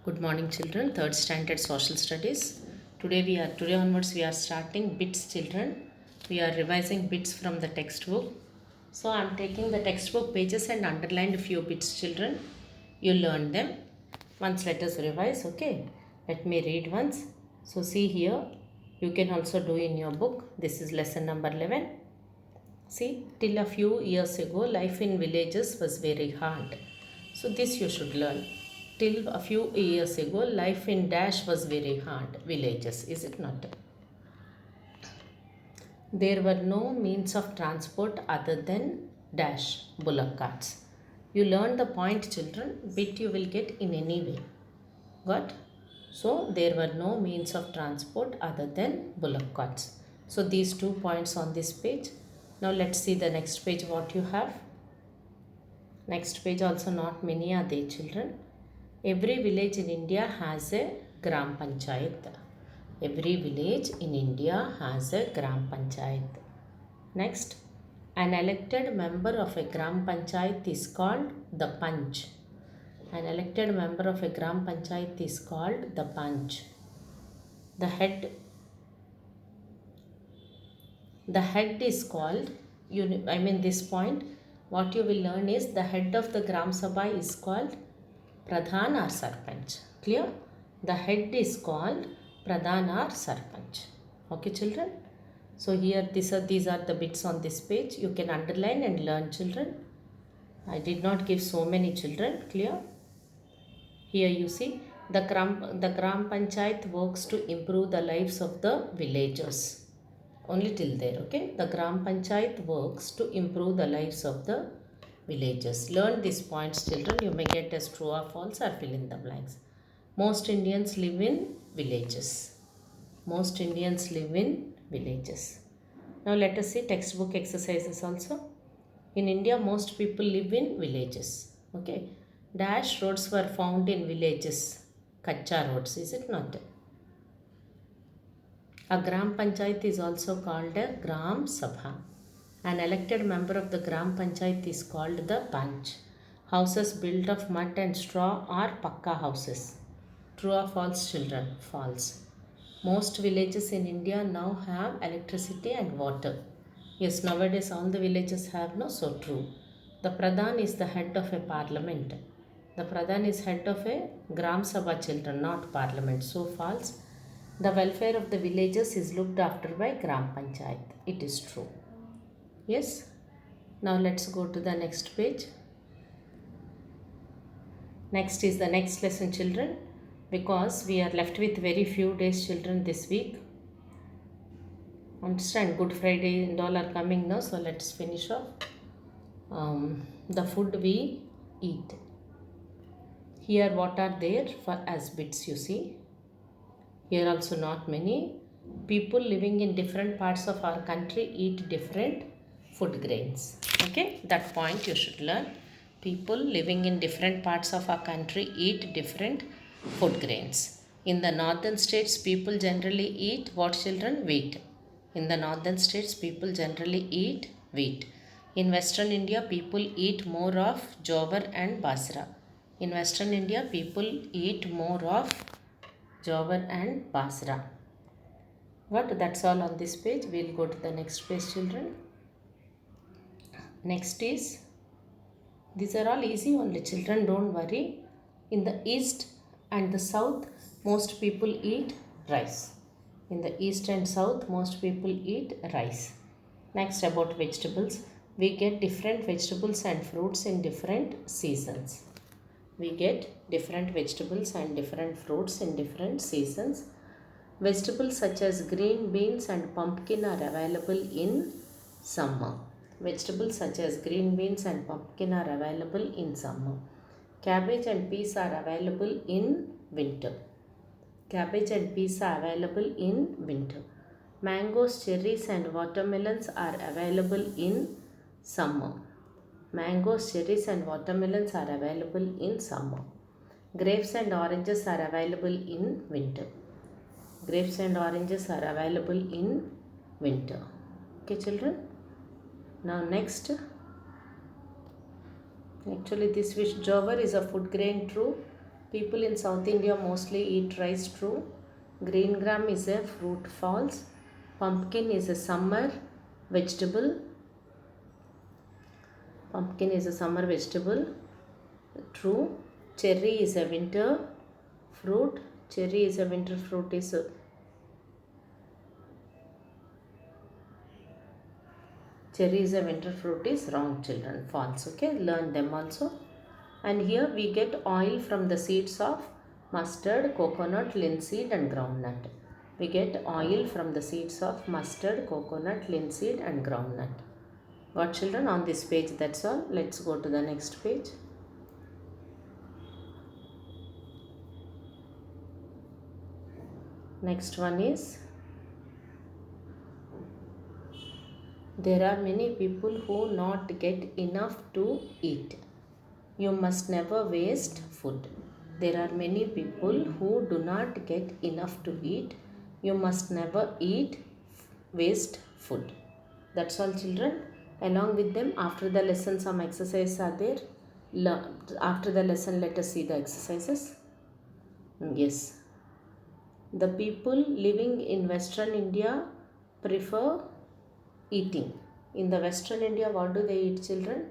Good morning, children. Third standard social studies. Today onwards we are starting bits, children. We are revising bits from the textbook. So I am taking the textbook pages and underlined a few bits, children. You learn them. Once let us revise. Okay. Let me read once. So see here. You can also do in your book. This is lesson number 11. See, till a few years ago, life in villages was very hard. So this you should learn. Till a few years ago, life in dash was very hard. Villages, is it not? There were no means of transport other than dash bullock carts. You learn the point, children. Bit you will get in any way. Got? So there were no means of transport other than bullock carts. So these 2 points on this page. Now let's see the next page what you have. Next page also not many are there, children. Every village in India has a Gram Panchayat. Every village in India has a Gram Panchayat. Next, an elected member of a Gram Panchayat is called the Panch. An elected member of a Gram Panchayat is called the Panch. The head is called, this point, what you will learn is the head of the Gram Sabha is called Pradhan or Sarpanch. Clear? The head is called Pradhan or Sarpanch. Okay, children? So here these are the bits on this page. You can underline and learn, children. I did not give so many, children. Clear? Here you see the Gram Panchayat works to improve the lives of the villagers. Only till there, okay? The Gram Panchayat works to improve the lives of the villagers. Learn these points, children. You may get as true or false or fill in the blanks. Most Indians live in villages. Most Indians live in villages. Now let us see textbook exercises also. In India, most people live in villages. Okay. Dash roads were found in villages. Kacha roads, is it not? A Gram Panchayat is also called a Gram Sabha. An elected member of the Gram Panchayat is called the Panch. Houses built of mud and straw are Pakka houses. True or false, children? False. Most villages in India now have electricity and water. Yes, nowadays all the villages have, no? So true. The Pradhan is the head of a parliament. The Pradhan is head of a Gram Sabha, children, not parliament. So false. The welfare of the villages is looked after by Gram Panchayat. It is true. Yes. Now let's go to the next page. Next is the next lesson, children, because we are left with very few days, children, this week. Understand, Good Friday and all are coming now, so let's finish off. The food we eat. Here what are there for as bits, you see. Here also not many. People living in different parts of our country eat different food grains. Okay, that point you should learn. People living in different parts of our country eat different food grains. In the northern states, people generally eat what, children? Wheat. In the northern states, people generally eat wheat. In western India, people eat more of jowar and basra. In western India, people eat more of jowar and basra. What? That's all on this page. We'll go to the next page, children. Next is, these are all easy only, children, don't worry. In the east and the south, most people eat rice. In the east and south, most people eat rice. Next, about vegetables. We get different vegetables and fruits in different seasons. We get different vegetables and different fruits in different seasons. Vegetables such as green beans and pumpkin are available in summer. Vegetables such as green beans and pumpkin are available in summer. Cabbage and peas are available in winter. Cabbage and peas are available in winter. Mangoes, cherries and watermelons are available in summer. Mangoes, cherries and watermelons are available in summer. Grapes and oranges are available in winter. Grapes and oranges are available in winter. Okay, children. Now next, actually this wish jowar is a food grain, true. People in South India mostly eat rice, true. Green gram is a fruit, false. Pumpkin is a summer vegetable. Pumpkin is a summer vegetable, true. Cherry is a winter fruit. Cherry is a winter fruit is cherry is a winter fruit is wrong, children, false. Okay, learn them also. And here we get oil from the seeds of mustard, coconut, linseed and groundnut. We get oil from the seeds of mustard, coconut, linseed and groundnut. Got, children, on this page? That's all. Let's go to the next page. Next one is, there are many people who not get enough to eat. You must never waste food. There are many people who do not get enough to eat. You must never waste food. That's all, children. Along with them, after the lesson, some exercises are there. After the lesson, let us see the exercises. Yes. The people living in Western India prefer eating. In the Western India, what do they eat, children?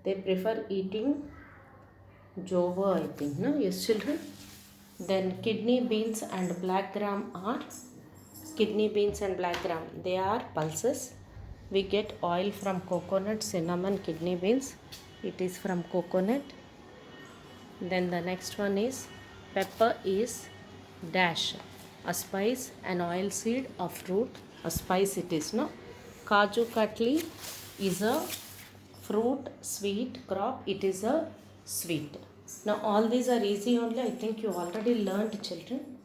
They prefer eating jowar, I think. No? Yes, children. Then kidney beans and black gram are they are pulses. We get oil from coconut, cinnamon, kidney beans. It is from coconut. Then the next one is pepper is dash, a spice, an oil seed, a fruit, a spice it is, no. Kaju katli is a fruit, sweet crop, it is a sweet. Now all these are easy only. I think you already learned, children.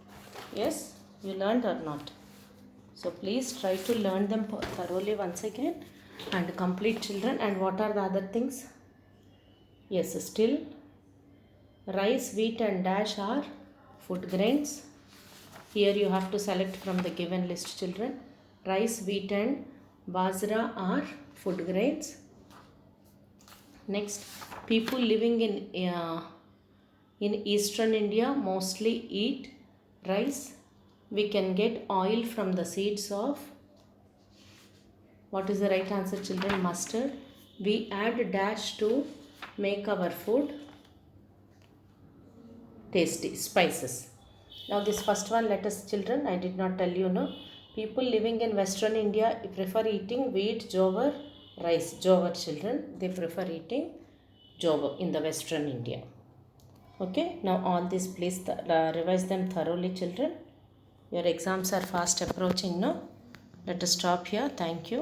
Yes, you learned or not? So please try to learn them thoroughly once again and complete, children. And what are the other things? Yes, still rice, wheat and dash are food grains. Here you have to select from the given list, children. Rice, wheat and bajra are food grains. Next, people living in Eastern India mostly eat rice. We can get oil from the seeds of, what is the right answer, children? Mustard. We add dash to make our food tasty, spices. Now this first one, let us, children, I did not tell you, no. People living in Western India prefer eating wheat, jowar, rice. Jowar, children, they prefer eating jowar in the Western India. Okay, now all this please revise them thoroughly, children. Your exams are fast approaching, no? Let us stop here. Thank you.